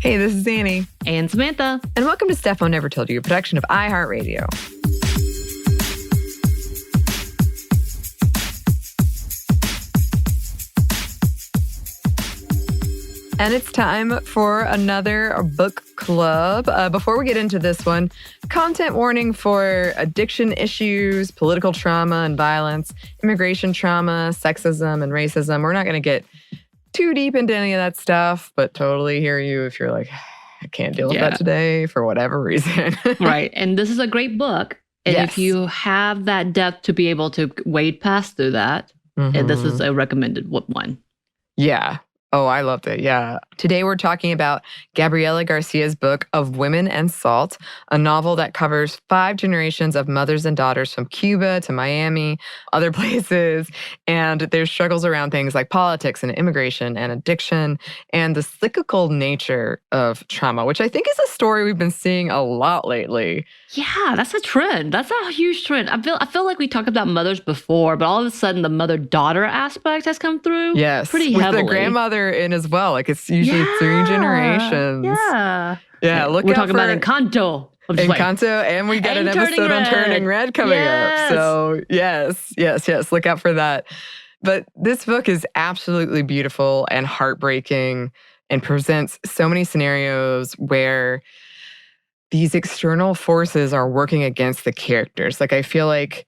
Hey, this is Anney. And Samantha. And welcome to Steph Never Told You, a production of iHeartRadio. And it's time for another book club. Before we get into this one, content warning for addiction issues, political trauma and violence, immigration trauma, sexism and racism. We're not going to get too deep into any of that stuff, but totally hear you if you're like, I can't deal with that today for whatever reason. Right. And this is a great book. And if you have that depth to be able to wade past through that, this is a recommended one. Yeah. Oh, I loved it. Yeah. Today we're talking about Gabriela Garcia's book Of Women and Salt, a novel that covers 5 generations of mothers and daughters from Cuba to Miami, other places, and their struggles around things like politics and immigration and addiction and the cyclical nature of trauma, which I think is a story we've been seeing a lot lately. Yeah, that's a trend. That's a huge trend. I feel like we talked about mothers before, but all of a sudden the mother-daughter aspect has come through. Yes, pretty with heavily. The grandmother in as well. Like it's usually 3 generations. Yeah. We're talking about Encanto. Encanto, and we got an episode on Turning Red coming up. So yes, look out for that. But this book is absolutely beautiful and heartbreaking and presents so many scenarios where these external forces are working against the characters. Like I feel like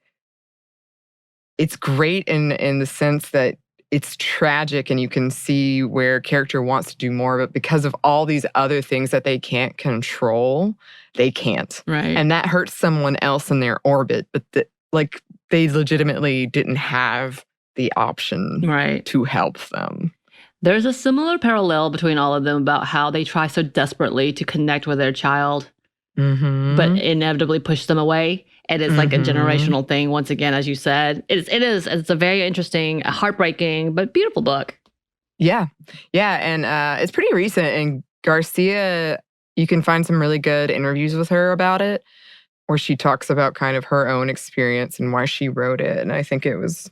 it's great in the sense that it's tragic and you can see where a character wants to do more, but because of all these other things that they can't control, they can't. Right. And that hurts someone else in their orbit, but they legitimately didn't have the option to help them. There's a similar parallel between all of them about how they try so desperately to connect with their child, but inevitably push them away. And it's like a generational thing, once again, as you said. It's a very interesting, heartbreaking, but beautiful book. Yeah. And it's pretty recent. And Garcia, you can find some really good interviews with her about it, where she talks about kind of her own experience and why she wrote it. And I think it was,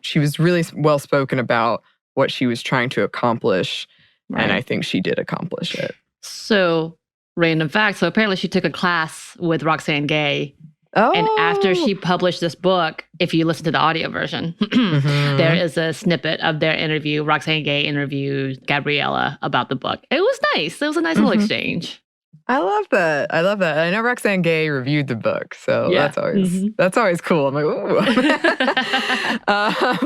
she was really well-spoken about what she was trying to accomplish. Right. And I think she did accomplish it. So, random fact. So apparently she took a class with Roxane Gay. Oh. And after she published this book, if you listen to the audio version, there is a snippet of their interview. Roxane Gay interviewed Gabriela about the book. It was nice. It was a nice little exchange. I love that. I know Roxane Gay reviewed the book, so that's always cool. I'm like,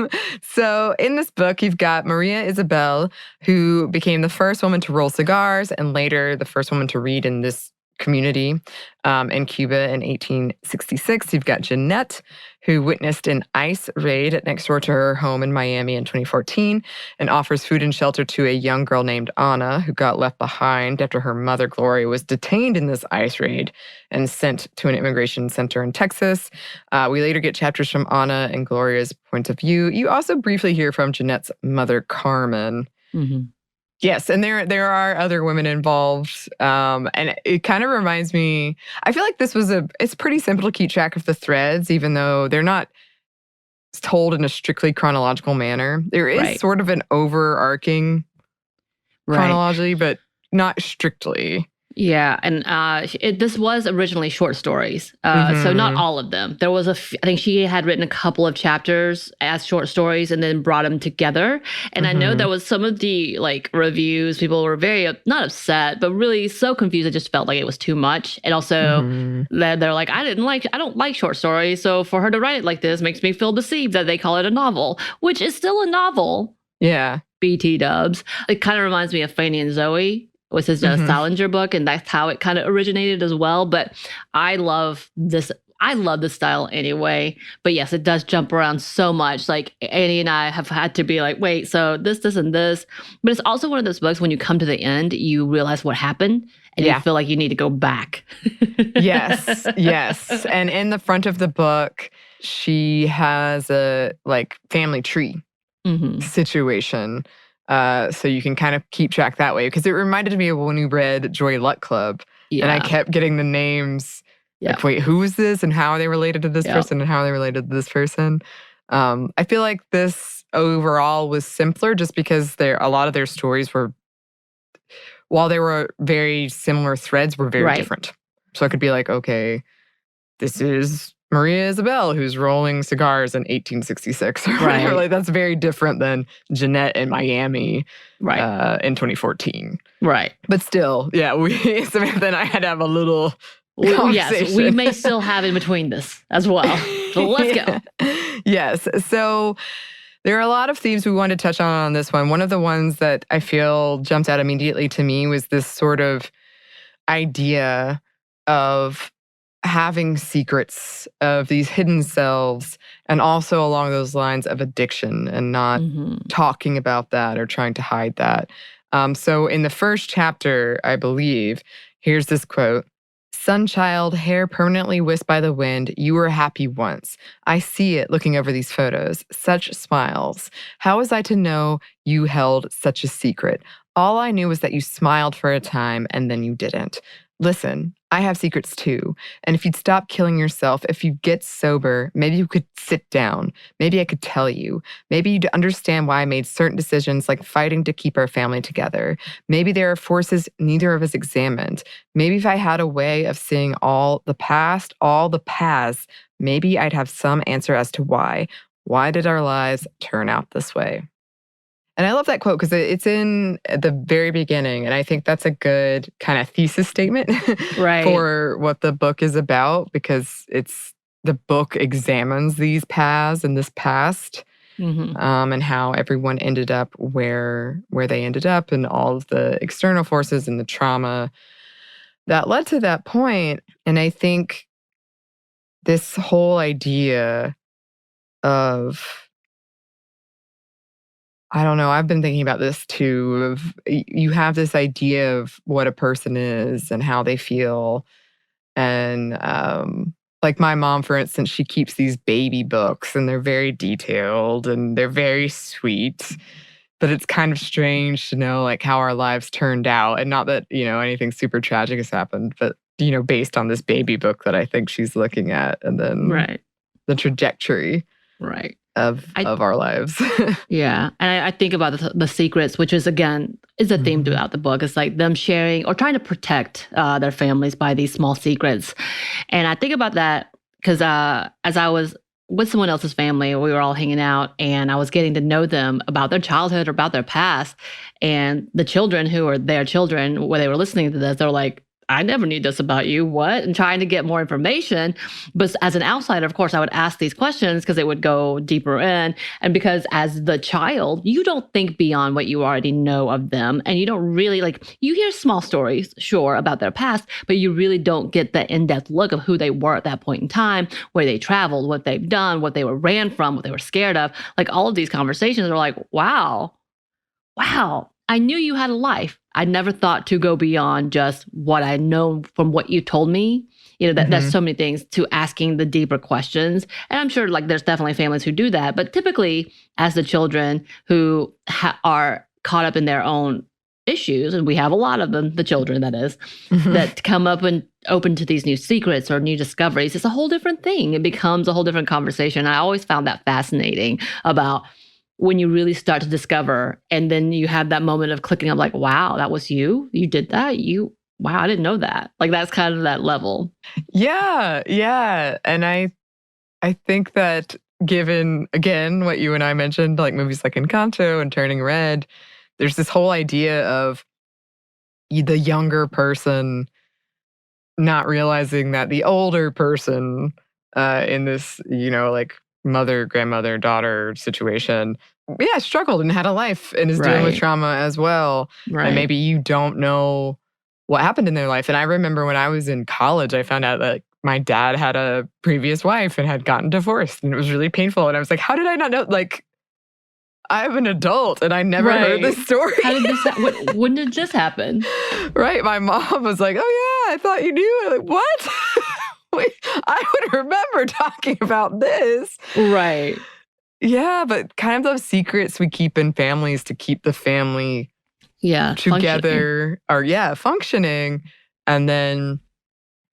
ooh. So in this book, you've got Maria Isabel, who became the first woman to roll cigars and later the first woman to read in this community in Cuba in 1866. You've got Jeanette, who witnessed an ICE raid next door to her home in Miami in 2014 and offers food and shelter to a young girl named Anna, who got left behind after her mother, Gloria, was detained in this ICE raid and sent to an immigration center in Texas. We later get chapters from Anna and Gloria's point of view. You also briefly hear from Jeanette's mother, Carmen. Yes, and there are other women involved, and it kind of reminds me, I feel like it's pretty simple to keep track of the threads, even though they're not told in a strictly chronological manner. There is sort of an overarching chronology, but not strictly. Yeah, and this was originally short stories, so not all of them. There was I think she had written a couple of chapters as short stories and then brought them together. And I know there was some of the reviews, people were very, not upset, but really so confused. It just felt like it was too much. And also they're like, I don't like short stories. So for her to write it like this makes me feel deceived that they call it a novel, which is still a novel. Yeah. BT dubs. It kind of reminds me of Fanny and Zoe, was his Salinger book, and that's how it kind of originated as well. But I love this. I love this style anyway. But yes, it does jump around so much. Like Anney and I have had to be like, wait, so this, and this. But it's also one of those books when you come to the end, you realize what happened, and you feel like you need to go back. Yes. And in the front of the book, she has a family tree situation. So you can kind of keep track that way. Because it reminded me of when we read Joy Luck Club. Yeah. And I kept getting the names. Yeah. Like, wait, who is this? And how are they related to this person? And how are they related to this person? I feel like this overall was simpler just because a lot of their stories were while there were very similar threads, were very different. So I could be like, okay, this is Maria Isabel, who's rolling cigars in 1866 or whatever. Like, that's very different than Jeanette in Miami in 2014. Right. But still, yeah, Samantha and I had to have a little conversation. Yes, we may still have in between this as well. So let's go. Yes. So there are a lot of themes we wanted to touch on this one. One of the ones that I feel jumped out immediately to me was this sort of idea of having secrets, of these hidden selves, and also along those lines of addiction and not talking about that or trying to hide that. So in the first chapter, I believe, here's this quote. Sunchild, hair permanently whisked by the wind, you were happy once. I see it looking over these photos. Such smiles. How was I to know you held such a secret? All I knew was that you smiled for a time and then you didn't. Listen, I have secrets too. And if you'd stop killing yourself, if you get sober, maybe you could sit down. Maybe I could tell you. Maybe you'd understand why I made certain decisions like fighting to keep our family together. Maybe there are forces neither of us examined. Maybe if I had a way of seeing all the past, all the paths, maybe I'd have some answer as to why. Why did our lives turn out this way? And I love that quote because it's in the very beginning. And I think that's a good kind of thesis statement for what the book is about, because the book examines these paths and this past and how everyone ended up where they ended up and all of the external forces and the trauma that led to that point. And I think this whole idea of, I don't know, I've been thinking about this too, of you have this idea of what a person is and how they feel. And like my mom, for instance, she keeps these baby books and they're very detailed and they're very sweet. But it's kind of strange to know like how our lives turned out. And not that, anything super tragic has happened, but, based on this baby book that I think she's looking at, and then the trajectory. Of our lives. Yeah. And I think about the secrets, which is, again, is a theme throughout the book. It's like them sharing or trying to protect their families by these small secrets. And I think about that because as I was with someone else's family, we were all hanging out and I was getting to know them about their childhood or about their past. And the children who are their children, when they were listening to this, they were like, I never knew this about you. What? And trying to get more information. But as an outsider, of course, I would ask these questions because it would go deeper in. And because as the child, you don't think beyond what you already know of them. And you don't really you hear small stories, sure, about their past, but you really don't get the in-depth look of who they were at that point in time, where they traveled, what they've done, what they were ran from, what they were scared of. Like all of these conversations are like, wow, I knew you had a life. I never thought to go beyond just what I know from what you told me. That's so many things, to asking the deeper questions. And I'm sure there's definitely families who do that. But typically, as the children who are caught up in their own issues, and we have a lot of them, the children, that is, that come up and open to these new secrets or new discoveries, it's a whole different thing. It becomes a whole different conversation. I always found that fascinating about when you really start to discover, and then you have that moment of clicking of like, wow, that was you? You did that? Wow, I didn't know that. That's kind of that level. Yeah. And I think that given, again, what you and I mentioned, like movies like Encanto and Turning Red, there's this whole idea of the younger person not realizing that the older person in this, mother, grandmother, daughter situation, struggled and had a life and is dealing with trauma as well. And maybe you don't know what happened in their life. And I remember when I was in college, I found out that my dad had a previous wife and had gotten divorced. And it was really painful. And I was like, how did I not know? I'm an adult and I never heard this story. How did this when did this happen? Right. My mom was like, oh yeah, I thought you knew. I'm like, what? Wait, I would remember talking about this. Right. Yeah, but kind of those secrets we keep in families to keep the family together functioning. And then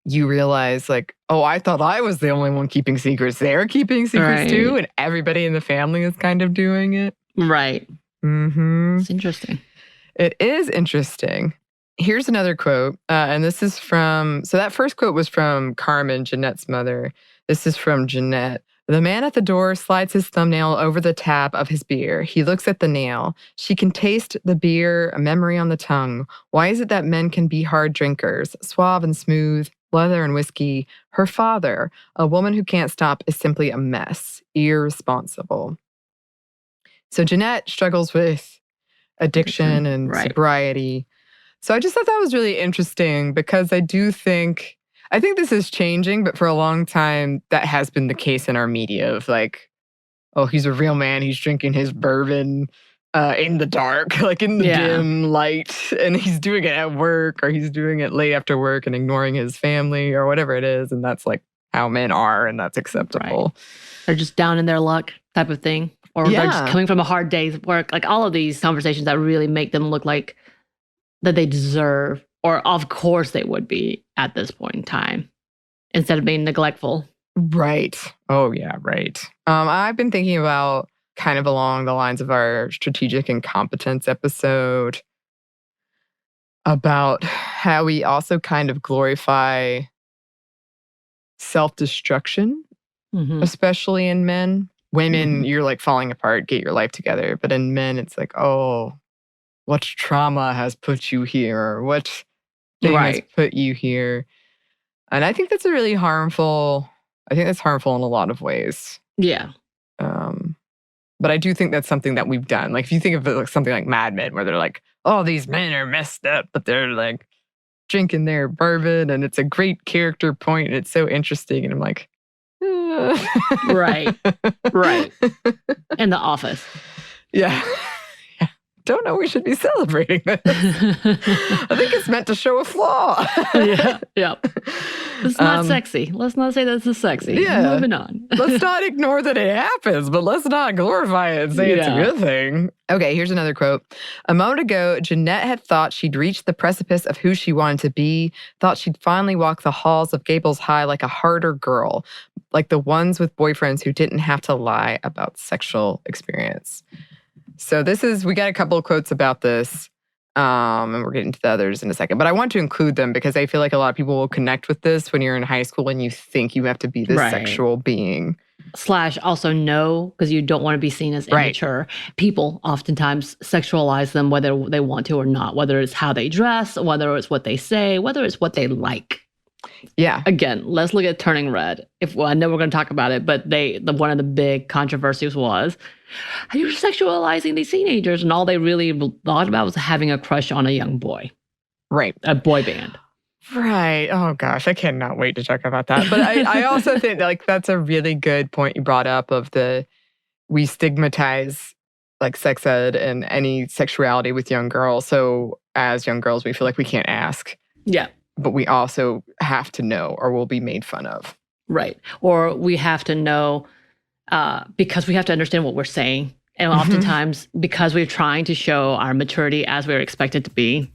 you realize I thought I was the only one keeping secrets. They're keeping secrets too. And everybody in the family is kind of doing it. Right. Mm-hmm. It's interesting. It is interesting. Here's another quote. And this is so that first quote was from Carmen, Jeanette's mother. This is from Jeanette. The man at the door slides his thumbnail over the tab of his beer. He looks at the nail. She can taste the beer, a memory on the tongue. Why is it that men can be hard drinkers, suave and smooth, leather and whiskey? Her father, a woman who can't stop, is simply a mess, irresponsible. So Jeanette struggles with addiction and sobriety. So I just thought that was really interesting because I think this is changing, but for a long time, that has been the case in our media of like, oh, he's a real man. He's drinking his bourbon in the dark, like in the dim light, and he's doing it at work or he's doing it late after work and ignoring his family or whatever it is. And that's like how men are, and that's acceptable. Right. They're just down in their luck type of thing. Or they're just coming from a hard day's work. Like all of these conversations that really make them look like that they deserve, or of course they would be at this point in time, instead of being neglectful. Right. Oh, yeah, right. I've been thinking about kind of along the lines of our strategic incompetence episode about how we also kind of glorify self-destruction, especially in men. Women, you're like falling apart, get your life together. But in men, it's like, oh, what trauma has put you here? What thing has put you here? And I think that's harmful in a lot of ways. Yeah. But I do think that's something that we've done. Like if you think of it like something like Mad Men, where they're like, oh, these men are messed up, but they're like drinking their bourbon and it's a great character point and it's so interesting. And I'm like, Right. In The Office. Yeah. Don't know we should be celebrating this. I think it's meant to show a flaw. Yeah. It's not sexy. Let's not say this is sexy. Yeah. Moving on. Let's not ignore that it happens, but let's not glorify it and say it's a good thing. Okay, here's another quote. A moment ago, Jeanette had thought she'd reached the precipice of who she wanted to be, thought she'd finally walk the halls of Gables High like a harder girl, like the ones with boyfriends who didn't have to lie about sexual experience. So we got a couple of quotes about this, and we're getting to the others in a second. But I want to include them because I feel like a lot of people will connect with this when you're in high school and you think you have to be this sexual being. / also know, because you don't want to be seen as immature. People oftentimes sexualize them whether they want to or not, whether it's how they dress, whether it's what they say, whether it's what they like. Yeah. Again, let's look at Turning Red. I know we're going to talk about it, but one of the big controversies was you're sexualizing these teenagers, and all they really thought about was having a crush on a young boy. Right. A boy band. Right. Oh gosh, I cannot wait to talk about that. But I also think like that's a really good point you brought up of we stigmatize like sex ed and any sexuality with young girls. So as young girls, we feel like we can't ask. Yeah. But we also have to know or we'll be made fun of. Right. Or we have to know because we have to understand what we're saying. And oftentimes, because we're trying to show our maturity as we're expected to be,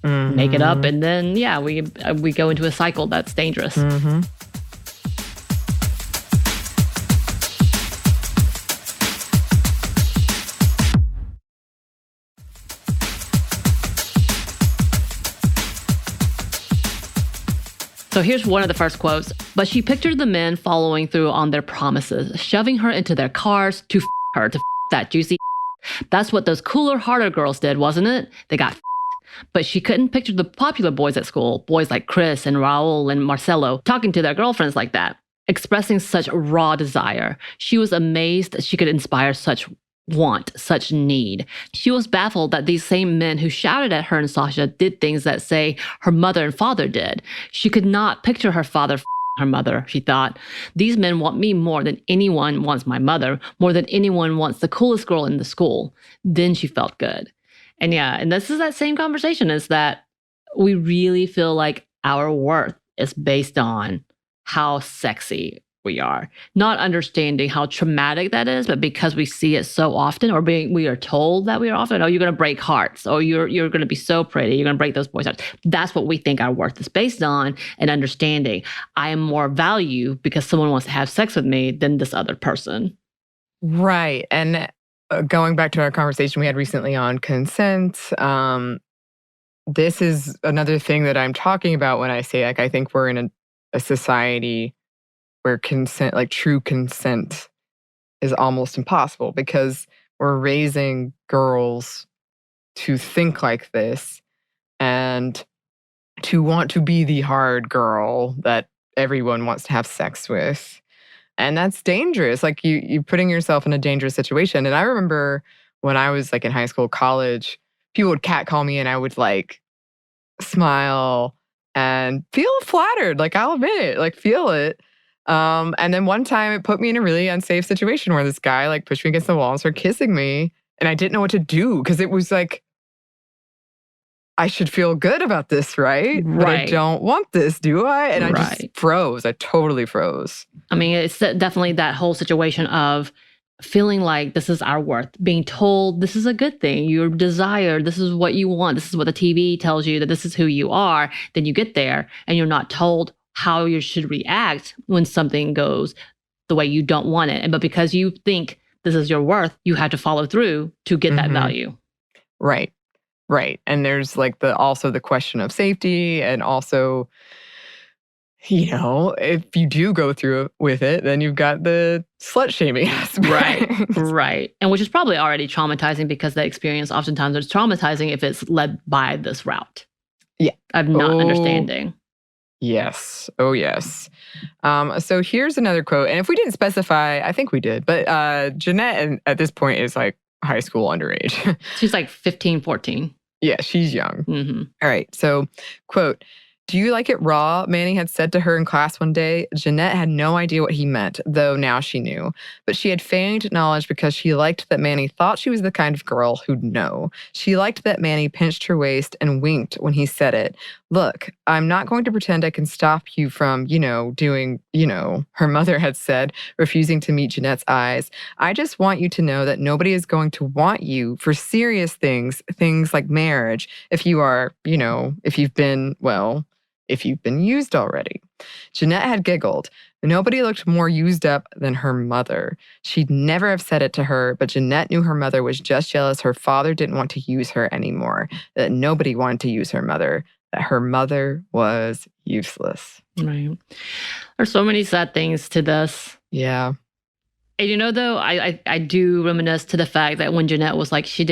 make it up. And then, we go into a cycle that's dangerous. So here's one of the first quotes. But she pictured the men following through on their promises, shoving her into their cars to her, to that juicy. That's what those cooler, harder girls did, wasn't it? They got But she couldn't picture the popular boys at school, boys like Chris and Raul and Marcelo, talking to their girlfriends like that, expressing such raw desire. She was amazed that she could inspire such want, such need. She was baffled that these same men who shouted at her and Sasha did things that, say, her mother and father did. She could not picture her father her mother, she thought. These men want me more than anyone wants my mother, more than anyone wants the coolest girl in the school. Then she felt good. And this is that same conversation, is that we really feel like our worth is based on how sexy we are. Not understanding how traumatic that is, but because we see it so often, or we are told that we are often, you're going to break hearts, or you're going to be so pretty, you're going to break those boys' hearts. That's what we think our worth is based on, and understanding I am more value because someone wants to have sex with me than this other person. Right. And going back to our conversation we had recently on consent, this is another thing that I'm talking about when I say, like, I think we're in a society where consent, like true consent, is almost impossible because we're raising girls to think like this and to want to be the hard girl that everyone wants to have sex with. And that's dangerous. Like you putting yourself in a dangerous situation. And I remember when I was like in high school, college, people would catcall me and I would like smile and feel flattered. Like I'll admit it, like feel it. And then one time it put me in a really unsafe situation where this guy like pushed me against the wall and started kissing me. And I didn't know what to do because it was like, I should feel good about this, right? But I don't want this, do I? And I just froze. I totally froze. I mean, it's definitely that whole situation of feeling like this is our worth, being told this is a good thing, you're desired, this is what you want, this is what the TV tells you that this is who you are. Then you get there and you're not told how you should react when something goes the way you don't want it. But because you think this is your worth, you have to follow through to get that value. Right. Right. And there's like also the question of safety and also, you know, if you do go through with it, then you've got the slut shaming aspect. Right. And which is probably already traumatizing because the experience oftentimes is traumatizing if it's led by this route. Yeah. Of not understanding. Yes. Oh, yes. So here's another quote. And if we didn't specify, I think we did, but Jeanette at this point is like high school underage. She's like 15, 14. Yeah, she's young. All right. So, quote, "Do you like it raw?" Manny had said to her in class one day. Jeanette had no idea what he meant, though now she knew. But she had feigned knowledge because she liked that Manny thought she was the kind of girl who'd know. She liked that Manny pinched her waist and winked when he said it. "Look, I'm not going to pretend I can stop you from, doing, her mother had said, refusing to meet Jeanette's eyes. "I just want you to know that nobody is going to want you for serious things like marriage, if you are, if you've been used already." Jeanette had giggled. Nobody looked more used up than her mother. She'd never have said it to her, but Jeanette knew her mother was just jealous her father didn't want to use her anymore, that nobody wanted to use her mother, that her mother was useless. Right. There's so many sad things to this. Yeah. And though, I do reminisce to the fact that when Jeanette was like, she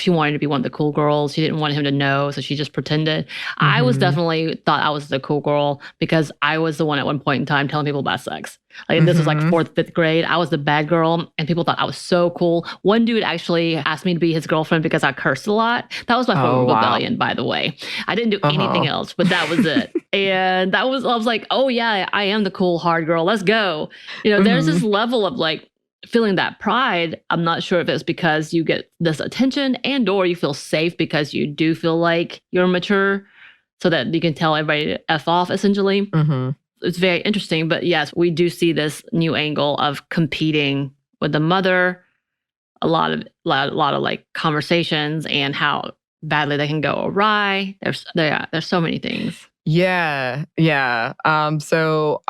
wanted to be one of the cool girls. She didn't want him to know, so she just pretended. I was definitely thought I was the cool girl because I was the one at one point in time telling people about sex. Like this was like 4th, 5th grade. I was the bad girl and people thought I was so cool. One dude actually asked me to be his girlfriend because I cursed a lot. That was my form of rebellion, by the way. I didn't do anything else, but that was it. And I was like, oh yeah, I am the cool hard girl. Let's go. There's this level of like, feeling that pride. I'm not sure if it's because you get this attention and or you feel safe because you do feel like you're mature so that you can tell everybody to F off, essentially. It's very interesting. But yes, we do see this new angle of competing with the mother, a lot of like conversations and how badly they can go awry. There's so many things. Yeah. So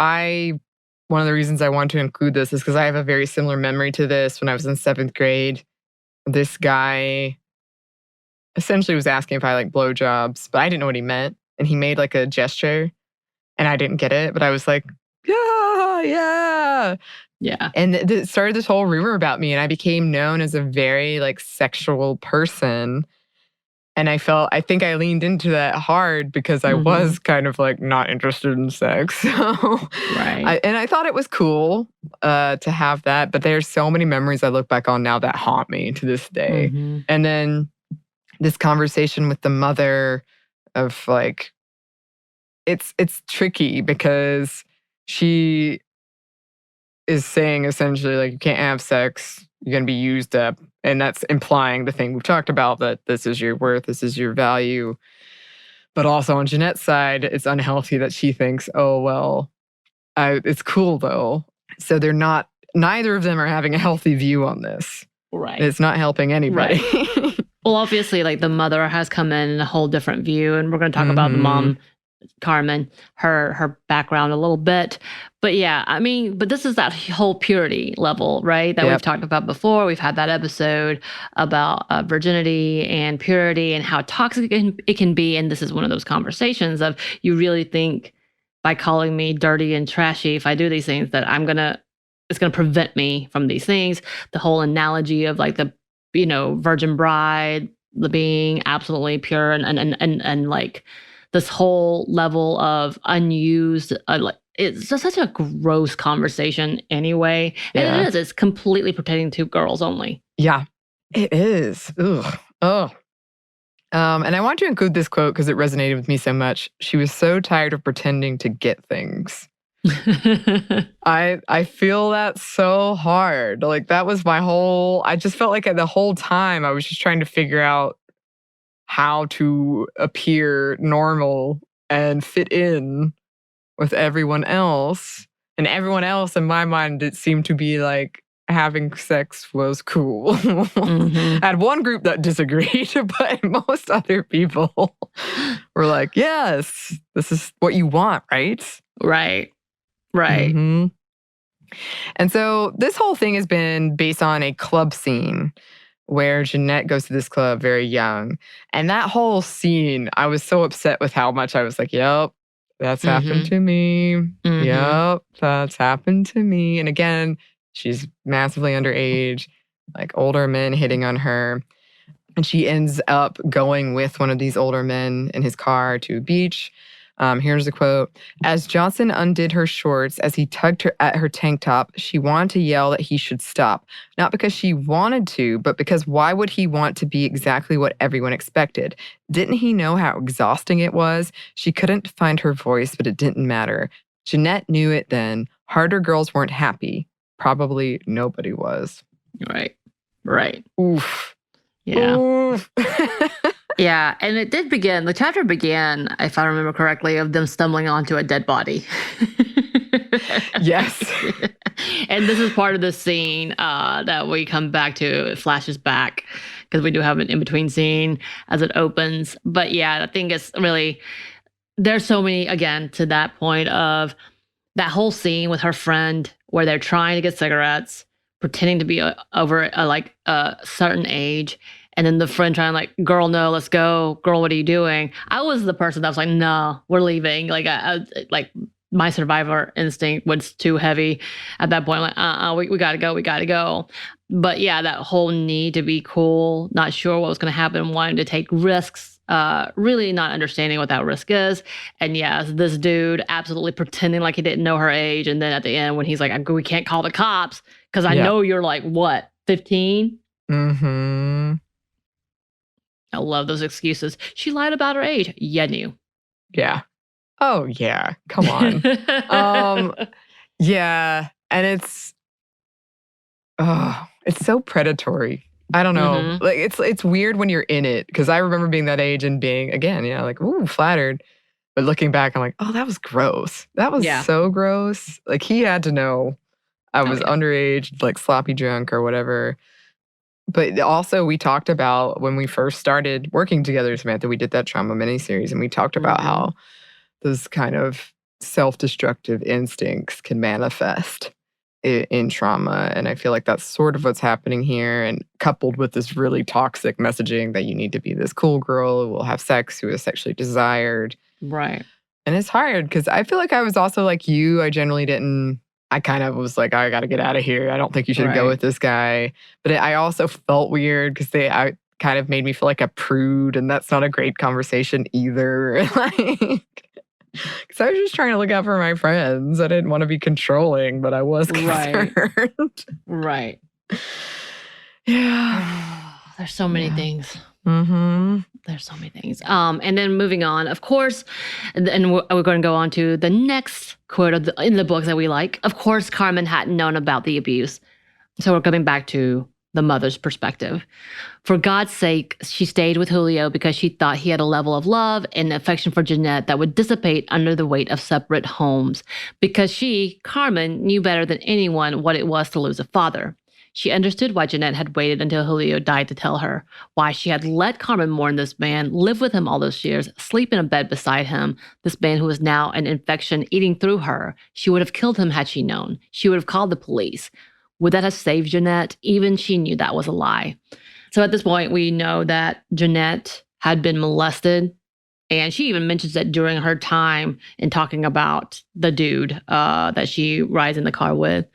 one of the reasons I want to include this is because I have a very similar memory to this. When I was in 7th grade, this guy essentially was asking if I like blowjobs, but I didn't know what he meant. And he made like a gesture and I didn't get it, but I was like, yeah. And it started this whole rumor about me and I became known as a very like sexual person. And I think I leaned into that hard because I was kind of like not interested in sex. So, and I thought it was cool to have that. But there's so many memories I look back on now that haunt me to this day. And then this conversation with the mother of like, it's tricky because she is saying essentially like, you can't have sex, you're going to be used up. And that's implying the thing we've talked about, that this is your worth, this is your value. But also on Jeanette's side, it's unhealthy that she thinks, oh, well, it's cool though. So neither of them are having a healthy view on this. Right. It's not helping anybody. Right. Well, obviously, like the mother has come in a whole different view. And we're going to talk about the mom Carmen, her background a little bit. But yeah, I mean, but this is that whole purity level, right? That we've talked about before. We've had that episode about virginity and purity and how toxic it can be. And this is one of those conversations of, you really think by calling me dirty and trashy, if I do these things, that it's gonna prevent me from these things. The whole analogy of like the, virgin bride, the being absolutely pure and like this whole level of unused, like, it's just such a gross conversation anyway. And it's completely pertaining to girls only. Yeah, it is. Ugh. Oh. And I want to include this quote because it resonated with me so much. She was so tired of pretending to get things. I feel that so hard. Like, that was I just felt like the whole time I was just trying to figure out how to appear normal and fit in with everyone else. And everyone else, in my mind, it seemed to be like having sex was cool. I had one group that disagreed, but most other people were like, yes, this is what you want, right? Right. Mm-hmm. And so this whole thing has been based on a club scene where Jeanette goes to this club very young. And that whole scene, I was so upset with how much I was like, yep, that's happened to me. Yep, that's happened to me. And again, she's massively underage, like older men hitting on her. And she ends up going with one of these older men in his car to a beach. Here's the quote. As Johnson undid her shorts, as he tugged her at her tank top, she wanted to yell that he should stop. Not because she wanted to, but because why would he want to be exactly what everyone expected? Didn't he know how exhausting it was? She couldn't find her voice, but it didn't matter. Jeanette knew it then. Harder girls weren't happy. Probably nobody was. Right. Oof. Yeah. Oof. Yeah, and it did begin, the chapter began, if I remember correctly, of them stumbling onto a dead body. Yes. And this is part of the scene that we come back to. It flashes back because we do have an in-between scene as it opens. But yeah, I think it's really, there's so many, again, to that point of that whole scene with her friend where they're trying to get cigarettes, pretending to be over a certain age. And then the friend trying like, girl, no, let's go. Girl, what are you doing? I was the person that was like, no, we're leaving. Like, like my survivor instinct was too heavy at that point. Like, we gotta go. We gotta go. But yeah, that whole need to be cool, not sure what was going to happen, wanting to take risks, really not understanding what that risk is. And yes, this dude absolutely pretending like he didn't know her age. And then at the end when he's like, we can't call the cops because I know you're like, what, 15? I love those excuses. She lied about her age. You knew. Yeah. Oh, yeah. Come on. Yeah. And it's so predatory. I don't know. Like, it's weird when you're in it because I remember being that age and being, again, like, ooh, flattered. But looking back, I'm like, oh, that was gross. That was so gross. Like, he had to know I was underage, like sloppy drunk or whatever. But also, we talked about when we first started working together, Samantha, we did that trauma miniseries, and we talked about how those kind of self-destructive instincts can manifest in trauma. And I feel like that's sort of what's happening here. And coupled with this really toxic messaging that you need to be this cool girl who will have sex, who is sexually desired. Right. And it's hard because I feel like I was also like you. I kind of was like, I got to get out of here. I don't think you should go with this guy. But I also felt weird because I kind of made me feel like a prude. And that's not a great conversation either. Because I was just trying to look out for my friends. I didn't want to be controlling, but I was concerned. Right. Yeah. There's so many things. There's so many things. And then moving on, of course, and we're going to go on to the next quote in the book that we like. Of course, Carmen hadn't known about the abuse. So we're coming back to the mother's perspective. For God's sake, she stayed with Julio because she thought he had a level of love and affection for Jeanette that would dissipate under the weight of separate homes. Because she, Carmen, knew better than anyone what it was to lose a father. She understood why Jeanette had waited until Julio died to tell her, why she had let Carmen mourn this man, live with him all those years, sleep in a bed beside him, this man who was now an infection eating through her. She would have killed him had she known. She would have called the police. Would that have saved Jeanette? Even she knew that was a lie. So at this point, we know that Jeanette had been molested. And she even mentions that during her time in talking about the dude that she rides in the car with.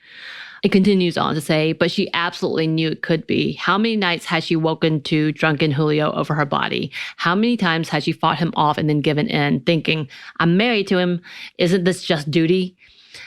It continues on to say, but she absolutely knew it could be. How many nights had she woken to drunken Julio over her body? How many times had she fought him off and then given in, thinking, I'm married to him. Isn't this just duty?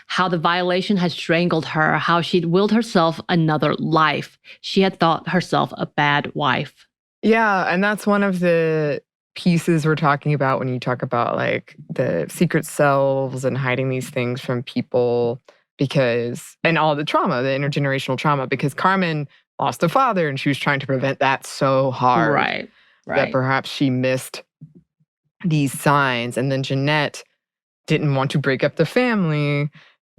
How the violation had strangled her, how she'd willed herself another life. She had thought herself a bad wife. Yeah, and that's one of the pieces we're talking about when you talk about like the secret selves and hiding these things from people. Because, and all the trauma, the intergenerational trauma, because Carmen lost a father and she was trying to prevent that so hard. Right. That perhaps she missed these signs. And then Jeanette didn't want to break up the family,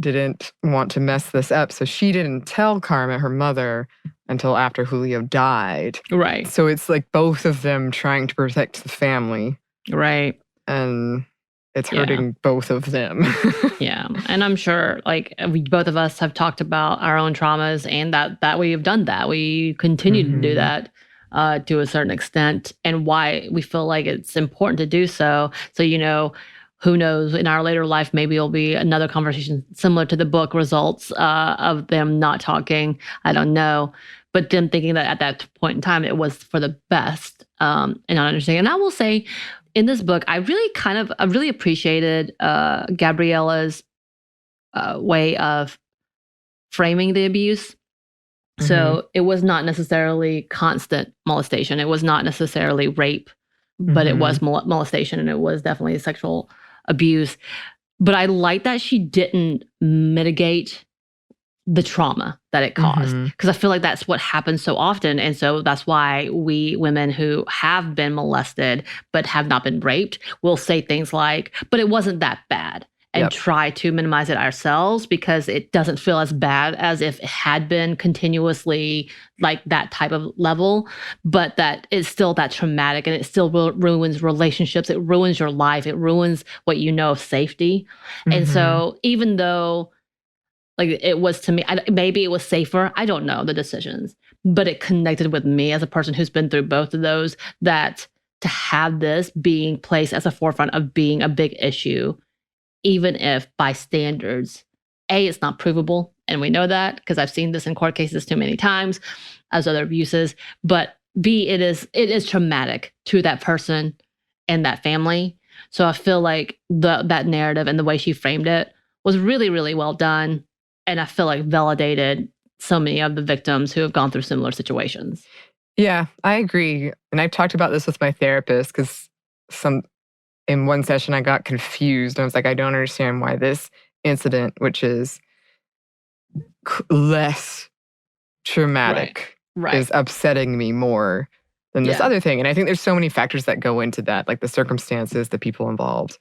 didn't want to mess this up. So she didn't tell Carmen, her mother, until after Julio died. Right. So it's like both of them trying to protect the family. Right. And it's hurting both of them. Yeah. And I'm sure like both of us have talked about our own traumas and that we have done that. We continue to do that to a certain extent, and why we feel like it's important to do so. So, you know, who knows, in our later life, maybe it'll be another conversation similar to the book results of them not talking. I don't know. But them thinking that at that point in time, it was for the best and not understanding. And I will say, in this book, I really appreciated Gabriela's way of framing the abuse. So it was not necessarily constant molestation. It was not necessarily rape, but it was molestation, and it was definitely sexual abuse. But I like that she didn't mitigate the trauma that it caused, because I feel like that's what happens so often. And so that's why we women who have been molested but have not been raped will say things like, but it wasn't that bad, and try to minimize it ourselves because it doesn't feel as bad as if it had been continuously like that type of level, but that is still that traumatic, and it still ruins relationships. It ruins your life. It ruins what you know of safety. And so even though like it was to me, maybe it was safer. I don't know the decisions, but it connected with me as a person who's been through both of those, that to have this being placed as a forefront of being a big issue, even if by standards, A, it's not provable. And we know that because I've seen this in court cases too many times as other abuses, but B, it is traumatic to that person and that family. So I feel like that narrative and the way she framed it was really, really well done. And I feel like validated so many of the victims who have gone through similar situations. Yeah, I agree. And I've talked about this with my therapist because in one session I got confused. I was like, I don't understand why this incident, which is less traumatic, is upsetting me more than this other thing. And I think there's so many factors that go into that, like the circumstances, the people involved,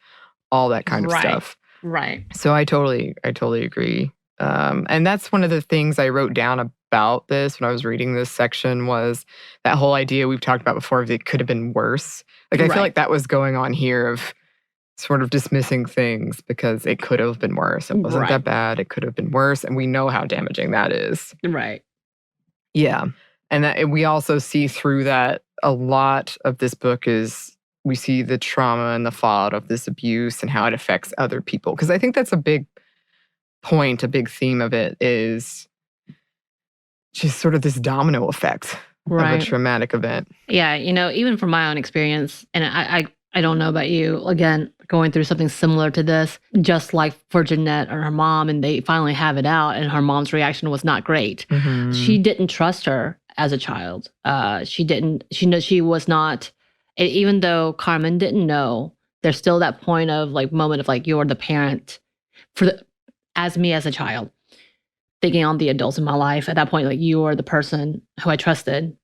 all that kind of stuff. Right. So I totally agree. And that's one of the things I wrote down about this when I was reading this section, was that whole idea we've talked about before of it could have been worse. Like I feel like that was going on here, of sort of dismissing things because it could have been worse. It wasn't that bad. It could have been worse. And we know how damaging that is. Right. Yeah. And we also see through that a lot of this book is we see the trauma and the fallout of this abuse and how it affects other people. Because I think that's a big point, a big theme of it, is just sort of this domino effect of a traumatic event. Yeah, you know, even from my own experience, and I don't know about you, again, going through something similar to this, just like for Jeanette or her mom, and they finally have it out, and her mom's reaction was not great. She didn't trust her as a child. She was not, even though Carmen didn't know, there's still that point of like moment of like, you're the parent as me as a child, thinking on the adults in my life at that point, like you are the person who I trusted.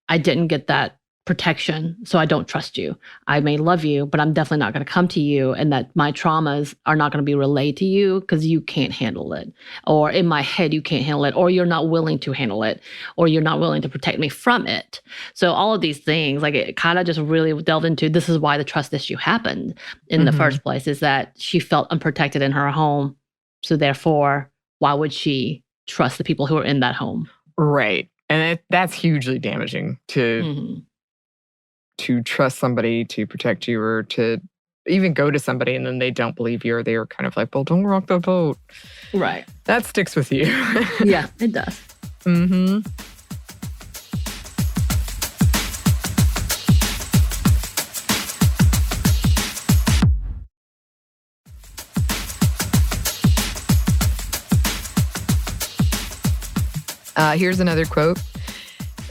I didn't get that protection, so I don't trust you. I may love you, but I'm definitely not going to come to you, and that my traumas are not going to be relayed to you because you can't handle it. Or in my head, you can't handle it, or you're not willing to handle it, or you're not willing to protect me from it. So all of these things, like it kind of just really delved into, this is why the trust issue happened in the first place, is that she felt unprotected in her home. So therefore, why would she trust the people who are in that home? Right. And that's hugely damaging to trust somebody to protect you, or to even go to somebody and then they don't believe you, or they're kind of like, well, don't rock the boat. Right. That sticks with you. Yeah, it does. Here's another quote.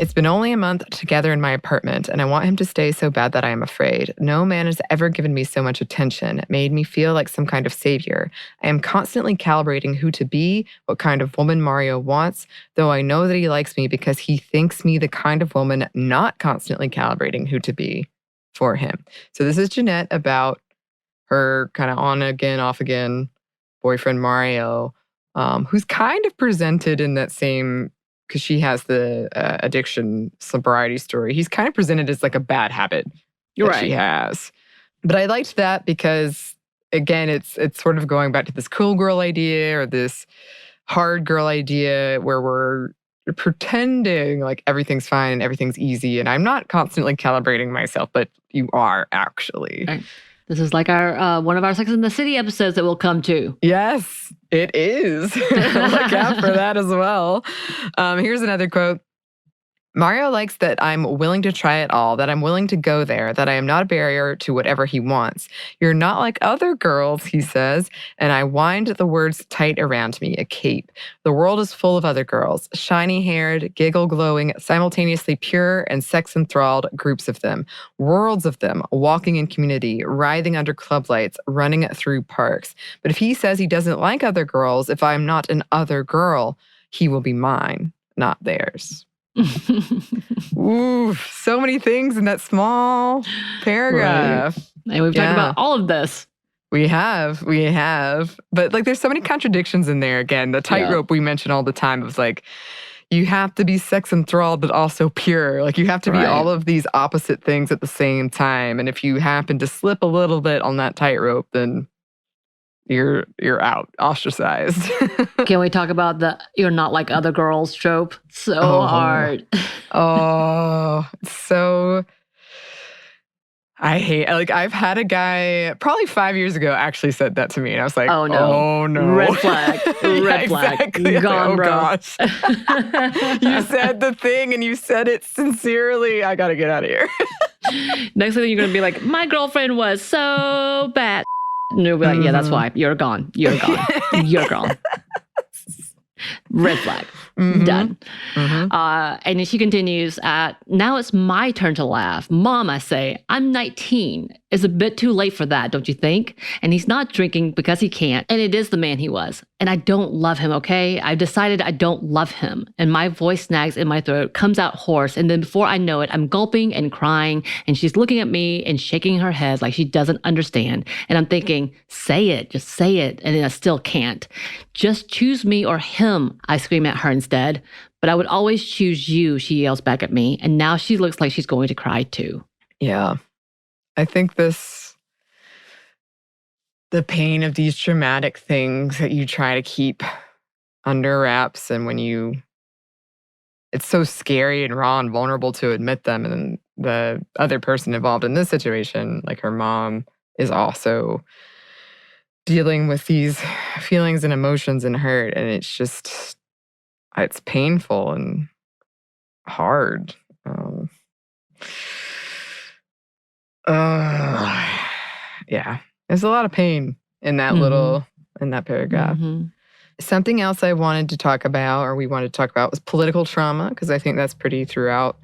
It's been only a month together in my apartment, and I want him to stay so bad that I am afraid. No man has ever given me so much attention. It made me feel like some kind of savior. I am constantly calibrating who to be, what kind of woman Mario wants, though I know that he likes me because he thinks me the kind of woman not constantly calibrating who to be for him. So this is Jeanette about her kind of on again, off again boyfriend Mario, who's kind of presented in that same, because she has the addiction sobriety story. He's kind of presented as like a bad habit that she has. But I liked that because, again, it's sort of going back to this cool girl idea or this hard girl idea where we're pretending like everything's fine and everything's easy. And I'm not constantly calibrating myself, but you are actually. Right. This is like our one of our Sex and the City episodes that we'll come to. Yes, it is. Look out for that as well. Here's another quote. Mario likes that I'm willing to try it all, that I'm willing to go there, that I am not a barrier to whatever he wants. You're not like other girls, he says, and I wind the words tight around me, a cape. The world is full of other girls, shiny-haired, giggle-glowing, simultaneously pure and sex-enthralled groups of them, worlds of them, walking in community, writhing under club lights, running through parks. But if he says he doesn't like other girls, if I'm not an other girl, he will be mine, not theirs. Ooh, so many things in that small paragraph. Right. And we've talked about all of this. We have. But like there's so many contradictions in there. Again, the tightrope we mention all the time of like, you have to be sex enthralled, but also pure. Like you have to be all of these opposite things at the same time. And if you happen to slip a little bit on that tightrope, then you're out, ostracized. Can we talk about the "you're not like other girls" trope? So hard. So I hate, like I've had a guy probably 5 years ago actually said that to me. And I was like, oh no. Red flag. Red flag. Exactly. Gone, bro. Gosh. You said the thing and you said it sincerely. I got to get out of here. Next thing you're going to be like, my girlfriend was so bad. And you'll be like, yeah, that's why. You're gone. You're gone. You're gone. Red flag. Done. And then she continues, now it's my turn to laugh. Mom, I say, I'm 19. It's a bit too late for that, don't you think? And he's not drinking because he can't. And it is the man he was. And I don't love him, okay? I've decided I don't love him. And my voice snags in my throat, comes out hoarse. And then before I know it, I'm gulping and crying. And she's looking at me and shaking her head like she doesn't understand. And I'm thinking, say it, just say it. And then I still can't. Just choose me or him, I scream at her instead. But I would always choose you, she yells back at me. And now she looks like she's going to cry too. Yeah. I think the pain of these traumatic things that you try to keep under wraps, and when it's so scary and raw and vulnerable to admit them, and then the other person involved in this situation, like her mom, is also dealing with these feelings and emotions and hurt, and it's painful and hard. Yeah, there's a lot of pain in that in that paragraph. Something else I wanted to talk about, or we wanted to talk about, was political trauma, because I think that's pretty throughout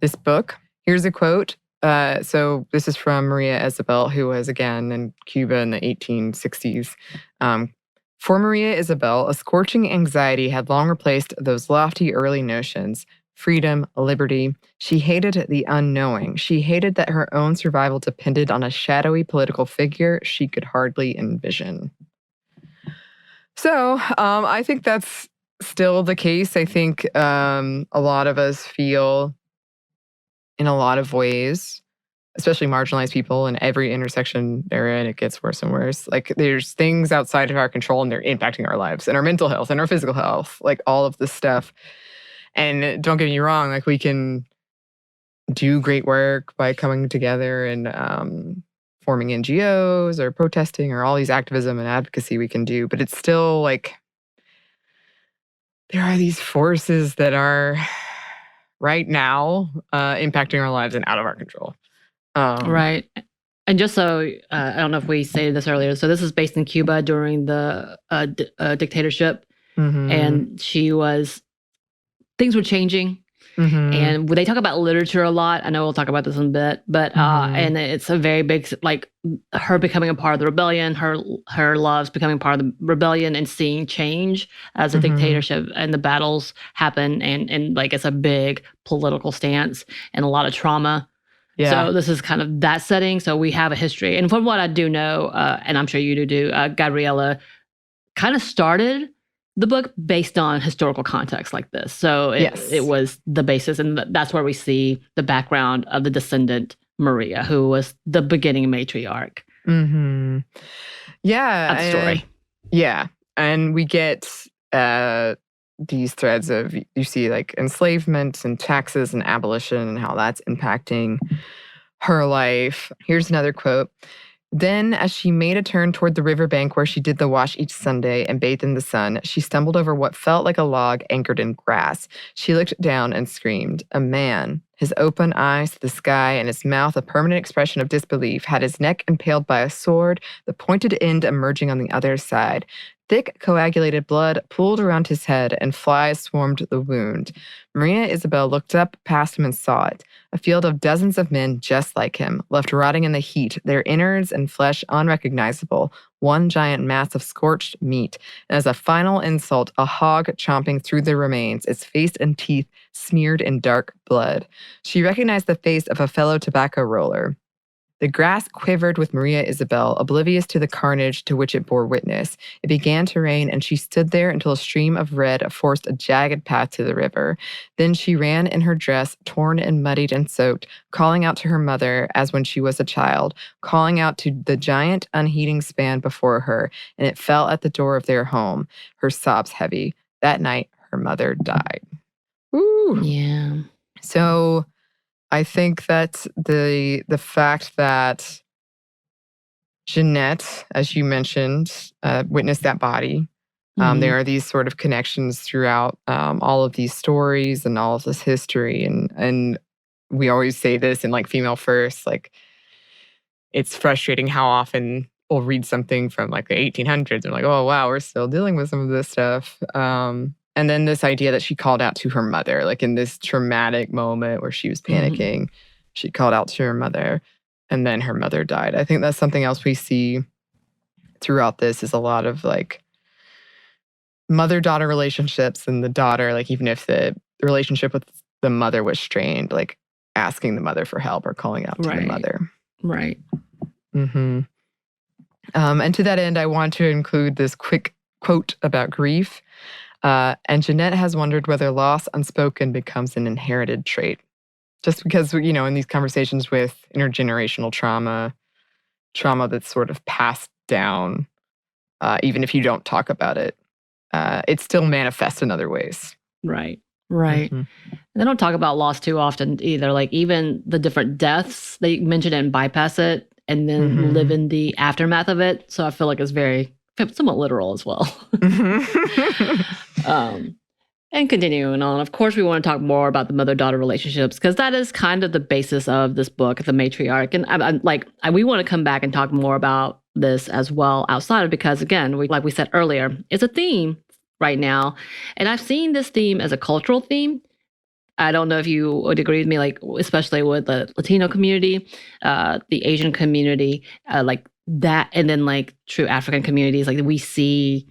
this book. Here's a quote. So this is from Maria Isabel, who was, again, in Cuba in the 1860s. For Maria Isabel, a scorching anxiety had long replaced those lofty early notions. freedom, liberty. She hated the unknowing. She hated that her own survival depended on a shadowy political figure she could hardly envision. So I think that's still the case. I think a lot of us feel in a lot of ways, especially marginalized people in every intersection they're in, it gets worse and worse. Like there's things outside of our control and they're impacting our lives and our mental health and our physical health, like all of this stuff. And don't get me wrong, like we can do great work by coming together and forming NGOs or protesting or all these activism and advocacy we can do. But it's still like there are these forces that are right now impacting our lives and out of our control. Right. And just so, I don't know if we stated this earlier, so this is based in Cuba during the dictatorship. And things were changing. And they talk about literature a lot. I know we'll talk about this in a bit, but and it's a very big, like her becoming a part of the rebellion, her loves becoming part of the rebellion and seeing change as the dictatorship and the battles happen. And like it's a big political stance and a lot of trauma. Yeah. So this is kind of that setting. So we have a history. And from what I do know, and I'm sure you do, Gabriela kind of started the book based on historical context like this. So it was the basis. And that's where we see the background of the descendant, Maria, who was the beginning matriarch. Yeah. Of the story. Yeah. And we get these threads of, you see like enslavement and taxes and abolition and how that's impacting her life. Here's another quote. Then, as she made a turn toward the riverbank where she did the wash each Sunday and bathed in the sun, she stumbled over what felt like a log anchored in grass. She looked down and screamed. A man, his open eyes to the sky and his mouth a permanent expression of disbelief, had his neck impaled by a sword, the pointed end emerging on the other side. Thick, coagulated blood pooled around his head, and flies swarmed the wound. Maria Isabel looked up past him and saw it. A field of dozens of men just like him, left rotting in the heat, their innards and flesh unrecognizable, one giant mass of scorched meat. And as a final insult, a hog chomping through the remains, its face and teeth smeared in dark blood. She recognized the face of a fellow tobacco roller. The grass quivered with Maria Isabel, oblivious to the carnage to which it bore witness. It began to rain, and she stood there until a stream of red forced a jagged path to the river. Then she ran in her dress, torn and muddied and soaked, calling out to her mother as when she was a child, calling out to the giant, unheeding span before her, and it fell at the door of their home, her sobs heavy. That night, her mother died. Ooh. Yeah. So I think that the fact that Jeanette, as you mentioned, witnessed that body. There are these sort of connections throughout all of these stories and all of this history. And we always say this in like Female First, like it's frustrating how often we'll read something from like the 1800s and like, oh, wow, we're still dealing with some of this stuff. And then this idea that she called out to her mother, like in this traumatic moment where she was panicking, she called out to her mother and then her mother died. I think that's something else we see throughout this is a lot of like mother-daughter relationships and the daughter, like even if the relationship with the mother was strained, like asking the mother for help or calling out to the mother. Right. And to that end, I want to include this quick quote about grief. And Jeanette has wondered whether loss unspoken becomes an inherited trait. Just because, you know, in these conversations with intergenerational trauma that's sort of passed down, even if you don't talk about it, it still manifests in other ways. Right. And they don't talk about loss too often either. Like even the different deaths, they mention it and bypass it and then live in the aftermath of it. So I feel like it's somewhat literal as well. And continuing on, of course, we want to talk more about the mother-daughter relationships because that is kind of the basis of this book, the matriarch. And we want to come back and talk more about this as well outside of because, again, like we said earlier, it's a theme right now. And I've seen this theme as a cultural theme. I don't know if you would agree with me, like especially with the Latino community, the Asian community, like that, and then like true African communities, like we see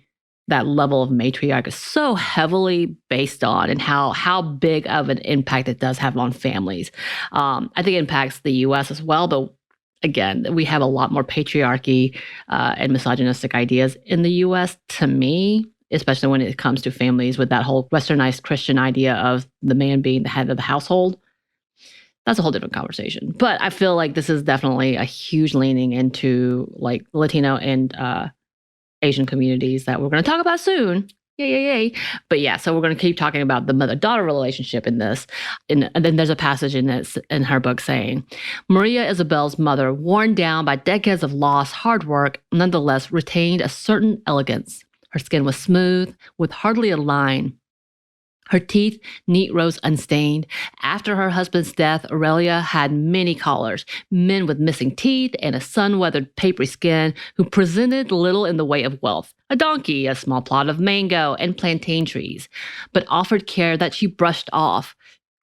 that level of matriarch is so heavily based on, and how big of an impact it does have on families. I think it impacts the U.S. as well, but again, we have a lot more patriarchy and misogynistic ideas in the U.S. To me, especially when it comes to families with that whole westernized Christian idea of the man being the head of the household. That's a whole different conversation. But I feel like this is definitely a huge leaning into like Latino and Asian communities that we're going to talk about soon. Yay. But yeah, so we're going to keep talking about the mother-daughter relationship in this. And then there's a passage in her book saying, Maria Isabel's mother, worn down by decades of loss, hard work, nonetheless retained a certain elegance. Her skin was smooth, with hardly a line. Her teeth, neat rows unstained. After her husband's death, Aurelia had many callers, men with missing teeth and a sun-weathered papery skin who presented little in the way of wealth. A donkey, a small plot of mango, and plantain trees, but offered care that she brushed off.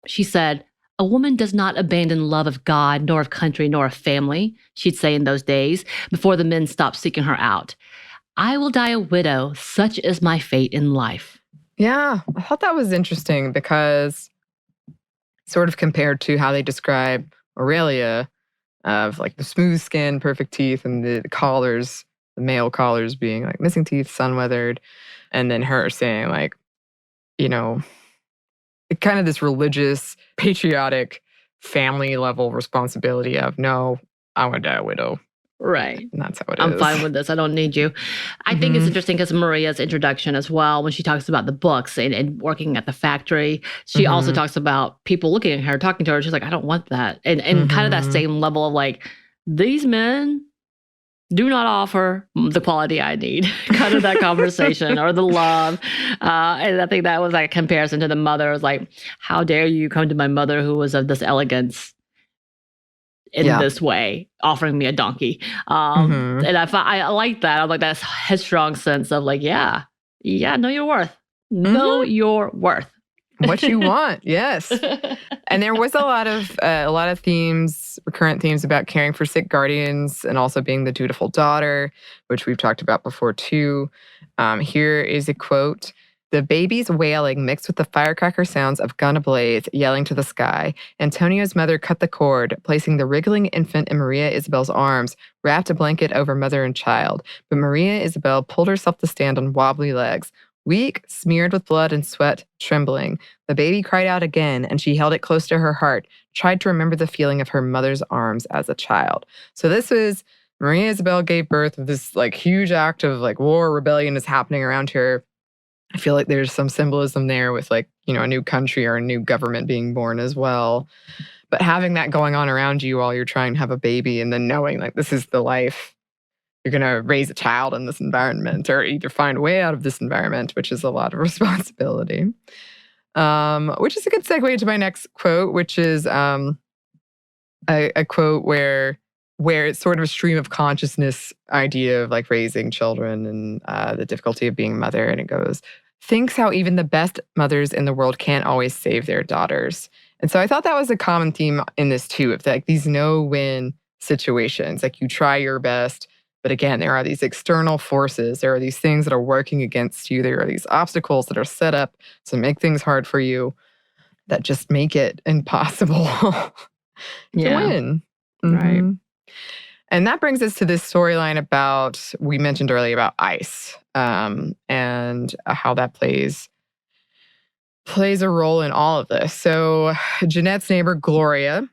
She said, a woman does not abandon love of God, nor of country, nor of family, she'd say in those days, before the men stopped seeking her out. I will die a widow, such is my fate in life. Yeah, I thought that was interesting because sort of compared to how they describe Aurelia of like the smooth skin, perfect teeth, and the collars, the male collars being like missing teeth, sun-weathered, and then her saying like, you know, kind of this religious, patriotic, family level responsibility of, no, I want to die a widow. Right. And that's how it is. I'm fine with this. I don't need you. I think it's interesting because Maria's introduction as well, when she talks about the books and working at the factory, she also talks about people looking at her, talking to her. She's like, I don't want that. And kind of that same level of like, these men do not offer the quality I need, kind of that conversation or the love. And I think that was like a comparison to the mother. It was like, how dare you come to my mother who was of this elegance in this way, offering me a donkey. And I like that. I like that headstrong sense of like, yeah, know your worth. Know your worth. What you want, yes. And there was a lot of themes, recurrent themes about caring for sick guardians and also being the dutiful daughter, which we've talked about before too. Here is a quote. The baby's wailing mixed with the firecracker sounds of gun ablaze, yelling to the sky. Antonio's mother cut the cord, placing the wriggling infant in Maria Isabel's arms, wrapped a blanket over mother and child. But Maria Isabel pulled herself to stand on wobbly legs. Weak, smeared with blood and sweat, trembling. The baby cried out again, and she held it close to her heart, tried to remember the feeling of her mother's arms as a child. So this was, Maria Isabel gave birth of this like huge act of like war, rebellion is happening around her. I feel like there's some symbolism there with like, you know, a new country or a new government being born as well. But having that going on around you while you're trying to have a baby and then knowing like this is the life, you're going to raise a child in this environment or either find a way out of this environment, which is a lot of responsibility. Which is a good segue to my next quote, which is a quote where it's sort of a stream of consciousness idea of like raising children and the difficulty of being a mother. And it goes, thinks how even the best mothers in the world can't always save their daughters. And so I thought that was a common theme in this too, of like these no-win situations. Like you try your best, but again, there are these external forces. There are these things that are working against you. There are these obstacles that are set up to make things hard for you that just make it impossible to win. Right. And that brings us to this storyline about, we mentioned earlier about ICE and how that plays a role in all of this. So Jeanette's neighbor, Gloria,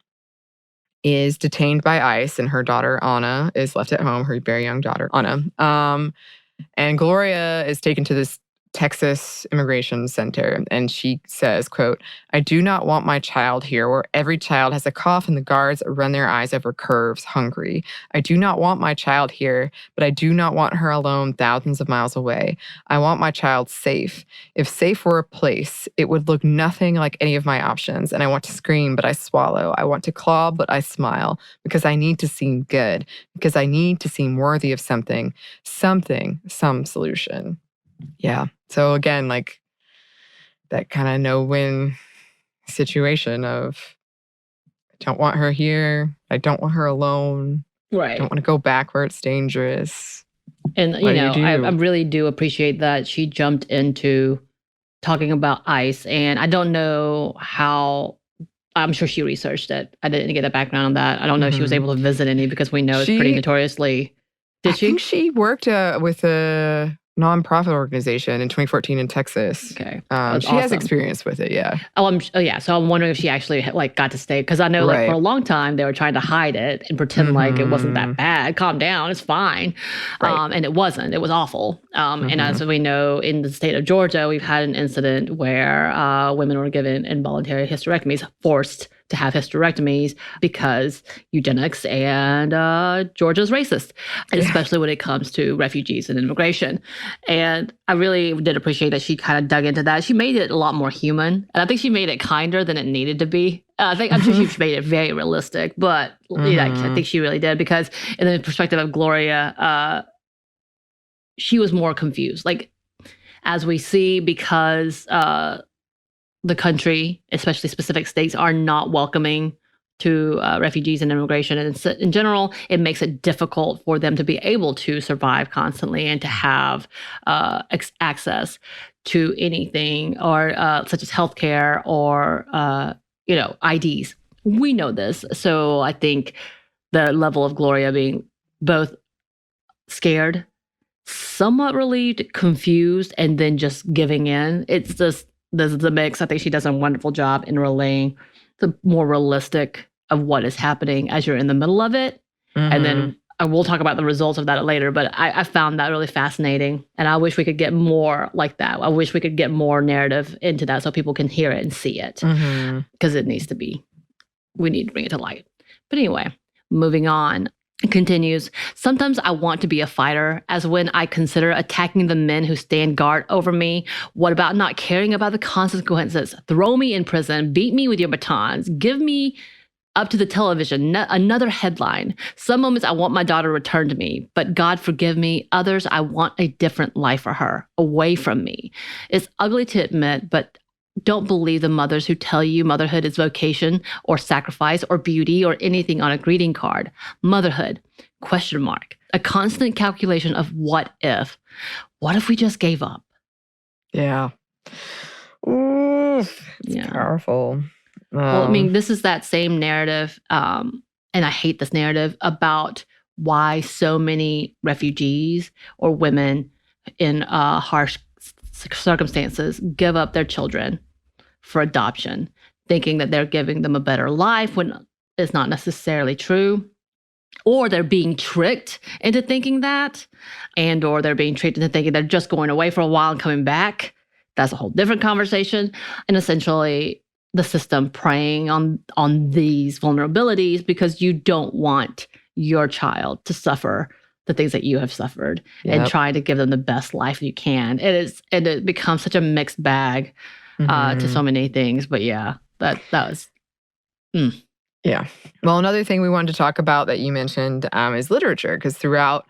is detained by ICE and her daughter, Anna, is left at home, her very young daughter, Anna. And Gloria is taken to this Texas immigration center, and she says, quote, I do not want my child here where every child has a cough and the guards run their eyes over curves, hungry. I do not want my child here, but I do not want her alone thousands of miles away. I want my child safe. If safe were a place, it would look nothing like any of my options, and I want to scream, but I swallow. I want to claw, but I smile, because I need to seem good, because I need to seem worthy of something, some solution. Yeah. So again, like that kind of no-win situation of I don't want her here. I don't want her alone. Right. I don't want to go back where it's dangerous. And, I really do appreciate that she jumped into talking about ICE. And I don't know how, I'm sure she researched it. I didn't get a background on that. I don't know if she was able to visit any because we know it's pretty notoriously. I think she worked with a nonprofit organization in 2014 in Texas. Okay. She has experience with it, yeah. So I'm wondering if she actually got to stay, because I know for a long time they were trying to hide it and pretend like it wasn't that bad. Calm down, it's fine. Right. And it wasn't. It was awful. And as we know, in the state of Georgia, we've had an incident where women were given involuntary hysterectomies, forced to have hysterectomies because eugenics and Georgia's racist, especially when it comes to refugees and immigration. And I really did appreciate that she kind of dug into that. She made it a lot more human. And I think she made it kinder than it needed to be. I'm sure she made it very realistic, but I think she really did, because in the perspective of Gloria, she was more confused. Like, as we see, because the country, especially specific states, are not welcoming to refugees and immigration. And in general, it makes it difficult for them to be able to survive constantly and to have access to anything, or such as healthcare or IDs. We know this. So I think the level of Gloria being both scared, somewhat relieved, confused, and then just giving in. It's just the mix. I think she does a wonderful job in relaying the more realistic of what is happening as you're in the middle of it. And then I will talk about the results of that later, but I found that really fascinating. And I wish we could get more like that. I wish we could get more narrative into that so people can hear it and see it, because it needs to be, we need to bring it to light. But anyway, moving on. It continues, sometimes I want to be a fighter, as when I consider attacking the men who stand guard over me. What about not caring about the consequences? Throw me in prison, beat me with your batons, give me up to the television, another headline. Some moments I want my daughter returned to me, but God forgive me. Others, I want a different life for her, away from me. It's ugly to admit, but don't believe the mothers who tell you motherhood is vocation or sacrifice or beauty or anything on a greeting card. Motherhood, ? A constant calculation of what if. What if we just gave up? Yeah. Ooh, it's powerful. Well, I mean, this is that same narrative, and I hate this narrative about why so many refugees or women in harsh circumstances give up their children for adoption, thinking that they're giving them a better life when it's not necessarily true. Or they're being tricked into thinking that, or they're being tricked into thinking they're just going away for a while and coming back. That's a whole different conversation. And essentially, the system preying on these vulnerabilities because you don't want your child to suffer the things that you have suffered, and try to give them the best life you can. It becomes such a mixed bag to so many things. But that was. Yeah. Well, another thing we wanted to talk about that you mentioned is literature, because throughout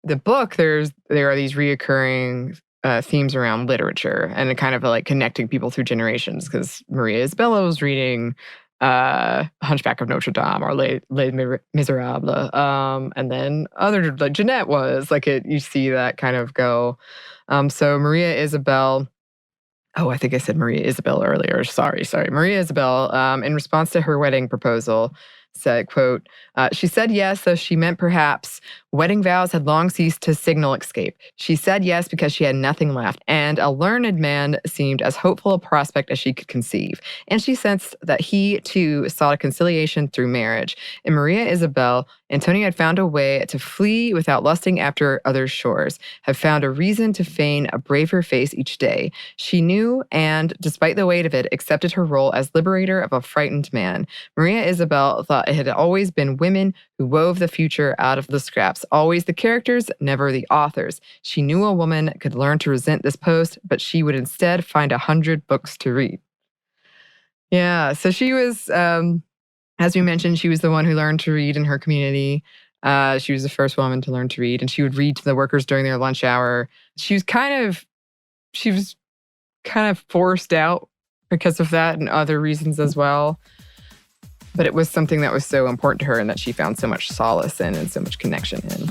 the book, there are these reoccurring themes around literature and kind of like connecting people through generations. Because Maria Isabella was reading Hunchback of Notre Dame or Les Miserables, and then other, like Jeanette was like it. You see that kind of go. So Maria Isabel. Oh, I think I said Maria Isabel earlier. Sorry. Maria Isabel, in response to her wedding proposal, said, quote, she said yes, though she meant perhaps wedding vows had long ceased to signal escape. She said yes because she had nothing left, and a learned man seemed as hopeful a prospect as she could conceive. And she sensed that he, too, sought a conciliation through marriage. In Maria Isabel, Antonia had found a way to flee without lusting after other shores, had found a reason to feign a braver face each day. She knew and, despite the weight of it, accepted her role as liberator of a frightened man. Maria Isabel thought it had always been women who wove the future out of the scraps, always the characters, never the authors. She knew a woman could learn to resent this post, but she would instead find 100 books to read. Yeah, so she was, as we mentioned, she was the one who learned to read in her community. She was the first woman to learn to read, and she would read to the workers during their lunch hour. She was kind of forced out because of that and other reasons as well. But it was something that was so important to her and that she found so much solace in and so much connection in.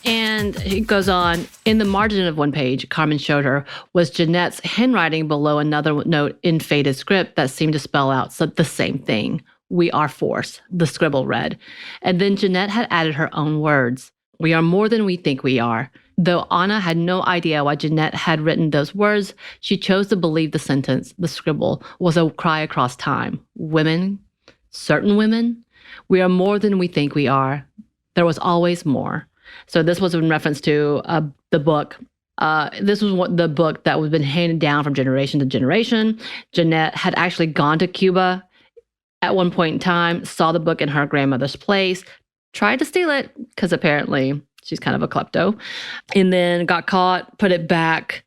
And it goes on, in the margin of one page, Carmen showed her, was Jeanette's handwriting below another note in faded script that seemed to spell out the same thing. We are force, the scribble read. And then Jeanette had added her own words. We are more than we think we are. Though Anna had no idea why Jeanette had written those words, she chose to believe the sentence, the scribble, was a cry across time. Women, certain women, we are more than we think we are. There was always more. So this was in reference to the book. This was the book that was been handed down from generation to generation. Jeanette had actually gone to Cuba at one point in time, saw the book in her grandmother's place, tried to steal it because apparently she's kind of a klepto, and then got caught, put it back.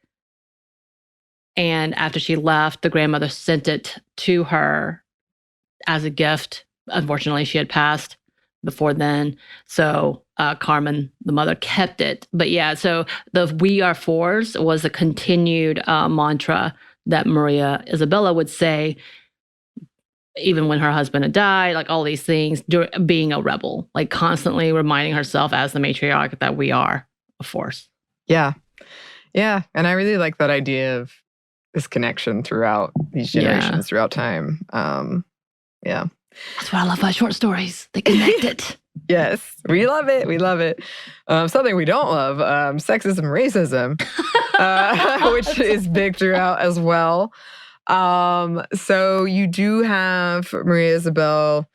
And after she left, the grandmother sent it to her as a gift. Unfortunately, she had passed before then. So Carmen, the mother, kept it. But yeah, so the We Are Force was a continued mantra that Maria Isabella would say, even when her husband had died, like all these things, being a rebel, like constantly reminding herself as the matriarch that we are a force. Yeah. Yeah. And I really like that idea of this connection throughout these generations, throughout time. Yeah. That's what I love about short stories. They connect it. Yes, we love it. We love it. Something we don't love, sexism, racism, which is big throughout as well. So you do have Maria Isabel,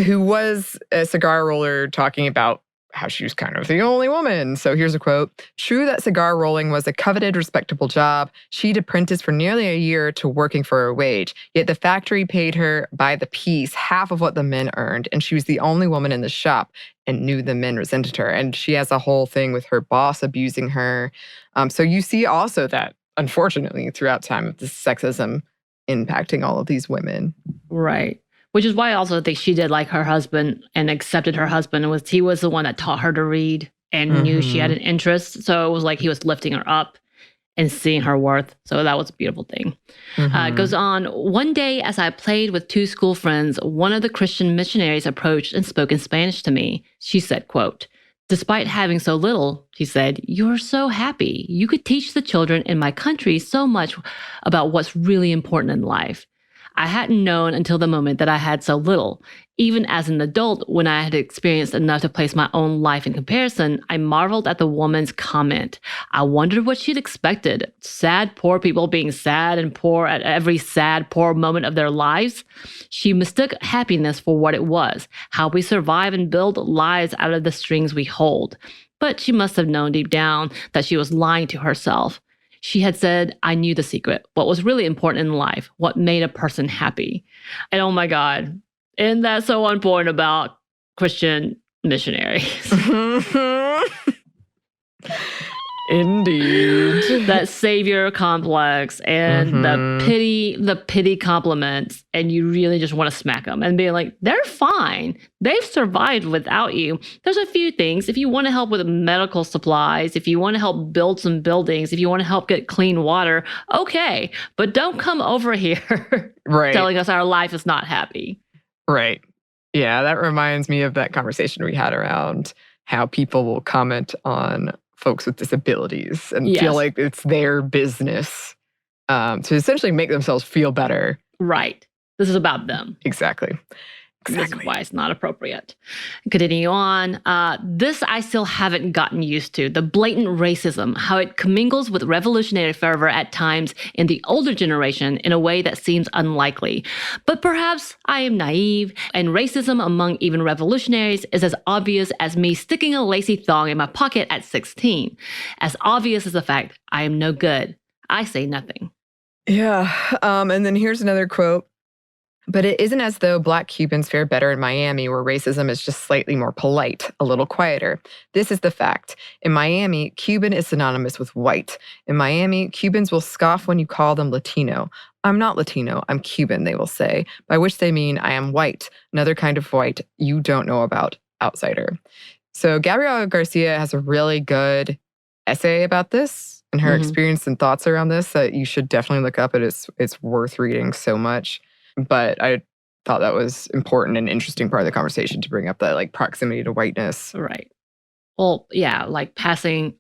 who was a cigar roller, talking about how she was kind of the only woman. So here's a quote. True that cigar rolling was a coveted, respectable job. She'd apprenticed for nearly a year to working for a wage. Yet the factory paid her by the piece half of what the men earned. And she was the only woman in the shop and knew the men resented her. And she has a whole thing with her boss abusing her. So you see also that, unfortunately, throughout time of this sexism impacting all of these women. Right. Which is why I also think she did like her husband and accepted her husband. He was the one that taught her to read and knew she had an interest. So it was like he was lifting her up and seeing her worth. So that was a beautiful thing. It goes on, one day as I played with two school friends, one of the Christian missionaries approached and spoke in Spanish to me. She said, quote, despite having so little, she said, you're so happy. You could teach the children in my country so much about what's really important in life. I hadn't known until the moment that I had so little. Even as an adult, when I had experienced enough to place my own life in comparison, I marveled at the woman's comment. I wondered what she'd expected. Sad, poor people being sad and poor at every sad, poor moment of their lives. She mistook happiness for what it was, how we survive and build lives out of the strings we hold. But she must have known deep down that she was lying to herself. She had said, I knew the secret, what was really important in life, what made a person happy. And oh my God, isn't that so important about Christian missionaries? Indeed. That savior complex and the pity compliments, and you really just want to smack them and be like, they're fine. They've survived without you. There's a few things. If you want to help with medical supplies, if you want to help build some buildings, if you want to help get clean water, okay. But don't come over here telling us our life is not happy. Right. Yeah, that reminds me of that conversation we had around how people will comment on folks with disabilities and feel like it's their business to essentially make themselves feel better. Right. This is about them. Exactly. This is why it's not appropriate. Continue on. This I still haven't gotten used to. The blatant racism, how it commingles with revolutionary fervor at times in the older generation in a way that seems unlikely. But perhaps I am naive, and racism among even revolutionaries is as obvious as me sticking a lacy thong in my pocket at 16. As obvious as the fact I am no good. I say nothing. Yeah. And then here's another quote. But it isn't as though Black Cubans fare better in Miami, where racism is just slightly more polite, a little quieter. This is the fact. In Miami, Cuban is synonymous with white. In Miami, Cubans will scoff when you call them Latino. I'm not Latino, I'm Cuban, they will say, by which they mean I am white, another kind of white you don't know about, outsider. So Gabriela Garcia has a really good essay about this and her experience and thoughts around this that you should definitely look up. It's worth reading so much. But I thought that was important and interesting part of the conversation to bring up that like proximity to whiteness. Right. Well, yeah, like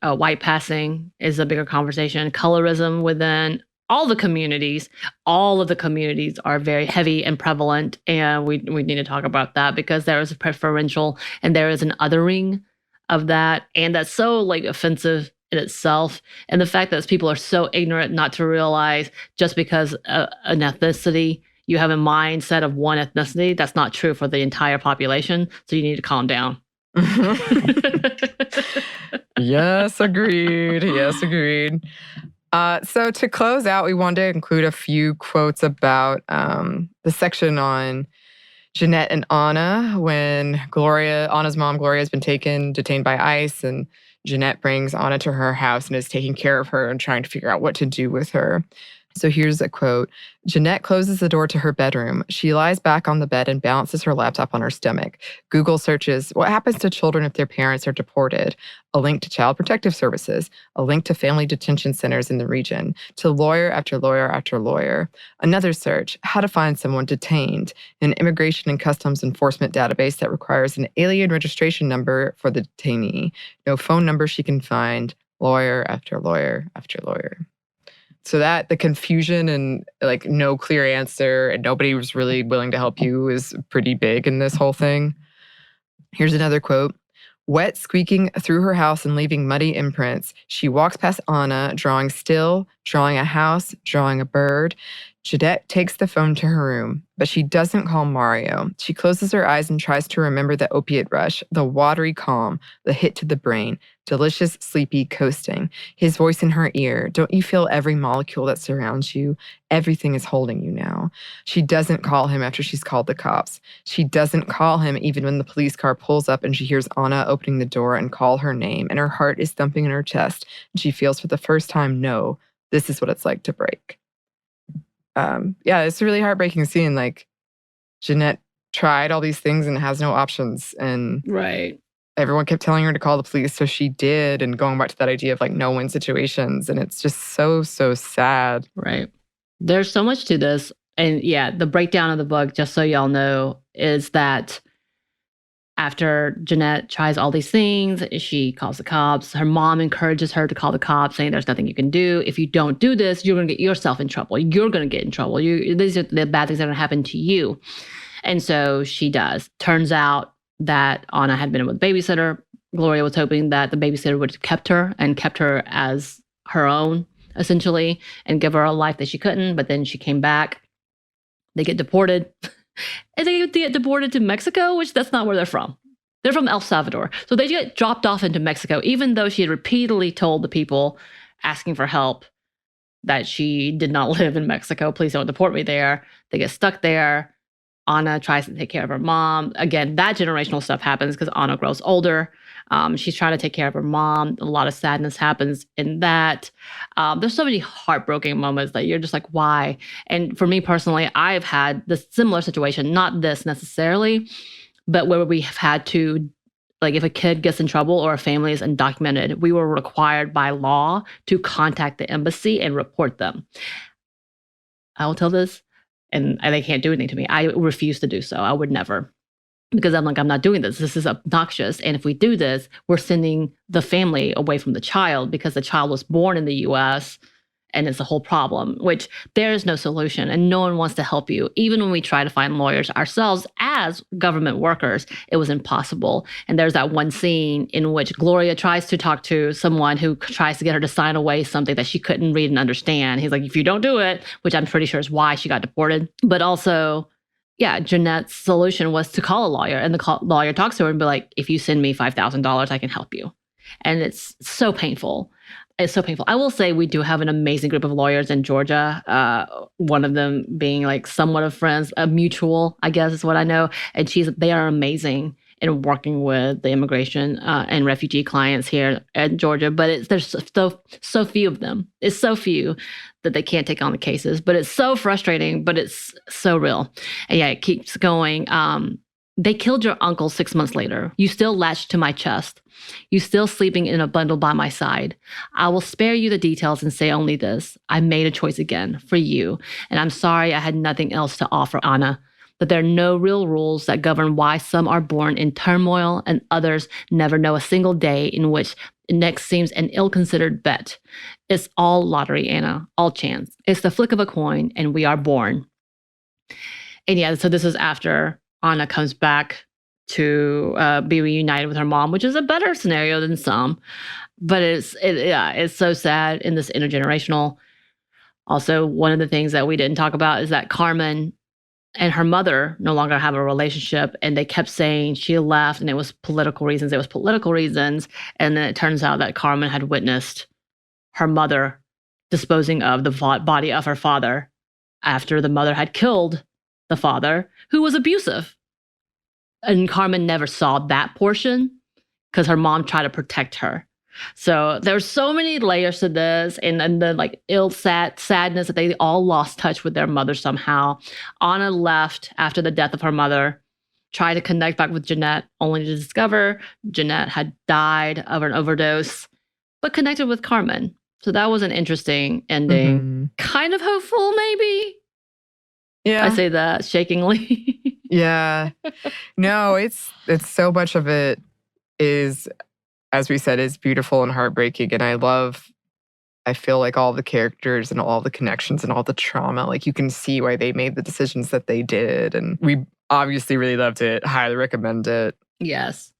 white passing is a bigger conversation. Colorism within all the communities, all of the communities are very heavy and prevalent. And we need to talk about that because there is a preferential and there is an othering of that. And that's so like offensive in itself. And the fact that people are so ignorant not to realize just because an ethnicity, you have a mindset of one ethnicity, that's not true for the entire population. So you need to calm down. Yes, agreed. Yes, agreed. So to close out, we wanted to include a few quotes about the section on Jeanette and Anna when Anna's mom, Gloria, has been detained by ICE, and Jeanette brings Anna to her house and is taking care of her and trying to figure out what to do with her. So here's a quote. Jeanette closes the door to her bedroom. She lies back on the bed and balances her laptop on her stomach. Google searches, what happens to children if their parents are deported? A link to Child Protective Services, a link to family detention centers in the region, to lawyer after lawyer after lawyer. Another search, how to find someone detained, an immigration and customs enforcement database that requires an alien registration number for the detainee. No phone number she can find, lawyer after lawyer after lawyer. So that the confusion and like no clear answer and nobody was really willing to help you is pretty big in this whole thing. Here's another quote. Wet squeaking through her house and leaving muddy imprints. She walks past Anna, drawing still, drawing a house, drawing a bird. Jeanette takes the phone to her room, but she doesn't call Mario. She closes her eyes and tries to remember the opiate rush, the watery calm, the hit to the brain, delicious, sleepy coasting. His voice in her ear. Don't you feel every molecule that surrounds you? Everything is holding you now. She doesn't call him after she's called the cops. She doesn't call him even when the police car pulls up and she hears Anna opening the door and call her name, and her heart is thumping in her chest, and she feels for the first time, no, this is what it's like to break. Yeah, it's a really heartbreaking scene. Like, Jeanette tried all these things and has no options. And right. Everyone kept telling her to call the police, so she did. And going back to that idea of like no-win situations. And it's just so sad. Right. There's so much to this. And yeah, the breakdown of the book, just so y'all know, is that after Jeanette tries all these things, she calls the cops. Her mom encourages her to call the cops, saying there's nothing you can do. If you don't do this, you're going to get yourself in trouble. You're going to get in trouble. These are the bad things that are going to happen to you. And so she does. Turns out that Anna had been with a babysitter. Gloria was hoping that the babysitter would have kept her as her own, essentially, and give her a life that she couldn't. But then she came back. They get deported. And they get deported to Mexico, which that's not where they're from. They're from El Salvador. So they get dropped off into Mexico, even though she had repeatedly told the people asking for help that she did not live in Mexico. Please don't deport me there. They get stuck there. Anna tries to take care of her mom. Again, that generational stuff happens because Anna grows older. She's trying to take care of her mom. A lot of sadness happens in that. There's so many heartbreaking moments that you're just like, why? And for me personally, I've had this similar situation, not this necessarily, but where we have had to, like if a kid gets in trouble or a family is undocumented, we were required by law to contact the embassy and report them. I will tell this, and they can't do anything to me. I refuse to do so. I would never. Because I'm like, I'm not doing this. This is obnoxious. And if we do this, we're sending the family away from the child because the child was born in the US and it's a whole problem, which there is no solution and no one wants to help you. Even when we try to find lawyers ourselves as government workers, it was impossible. And there's that one scene in which Gloria tries to talk to someone who tries to get her to sign away something that she couldn't read and understand. He's like, if you don't do it, which I'm pretty sure is why she got deported, but also, yeah, Jeanette's solution was to call a lawyer, and the lawyer talks to her and be like, if you send me $5,000, I can help you. And it's so painful. It's so painful. I will say we do have an amazing group of lawyers in Georgia. One of them being like somewhat of friends, a mutual, I guess is what I know. And they are amazing in working with the immigration and refugee clients here in Georgia. But there's so few of them. It's so few that they can't take on the cases. But it's so frustrating, but it's so real. And yeah, it keeps going. They killed your uncle 6 months later. You still latched to my chest. You still sleeping in a bundle by my side. I will spare you the details and say only this. I made a choice again for you. And I'm sorry I had nothing else to offer, Anna. but there are no real rules that govern why some are born in turmoil and others never know a single day in which next seems an ill-considered bet. It's all lottery, Anna, all chance. It's the flick of a coin, and we are born. And yeah, so this is after Anna comes back to be reunited with her mom, which is a better scenario than some. But it's so sad in this intergenerational. Also, one of the things that we didn't talk about is that Carmen and her mother no longer have a relationship, and they kept saying she left and it was political reasons. It was political reasons. And then it turns out that Carmen had witnessed her mother disposing of the body of her father after the mother had killed the father, who was abusive. And Carmen never saw that portion because her mom tried to protect her. So there's so many layers to this, and the like sadness that they all lost touch with their mother somehow. Anna left after the death of her mother, tried to connect back with Jeanette, only to discover Jeanette had died of an overdose, but connected with Carmen. So that was an interesting ending. Mm-hmm. Kind of hopeful, maybe. Yeah. I say that shakingly. Yeah. No, it's so much of it is, as we said, is beautiful and heartbreaking. And I feel like all the characters and all the connections and all the trauma, like you can see why they made the decisions that they did. And we obviously really loved it. Highly recommend it. Yes.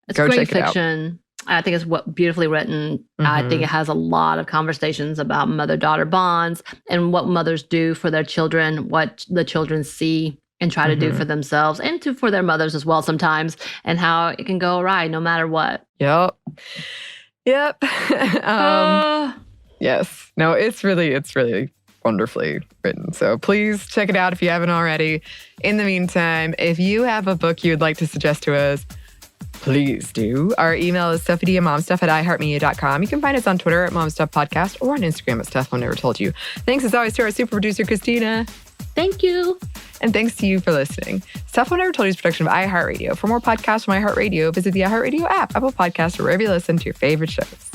It's Go great check it out. fiction. I think it's beautifully written. I think it has a lot of conversations about mother-daughter bonds and what mothers do for their children, what the children see and try to do for themselves and for their mothers as well sometimes, and how it can go awry no matter what. Yep. Yes. No, it's really wonderfully written. So please check it out if you haven't already. In the meantime, if you have a book you would like to suggest to us, please do. Our email is stuffydmomstuff@iheartmedia.com. You can find us on Twitter at momstuffpodcast or on Instagram at Stuff I Never Told You. Thanks as always to our super producer, Christina. Thank you. And thanks to you for listening. Stuff I Never Told You is a production of iHeartRadio. For more podcasts from iHeartRadio, visit the iHeartRadio app, Apple Podcasts, or wherever you listen to your favorite shows.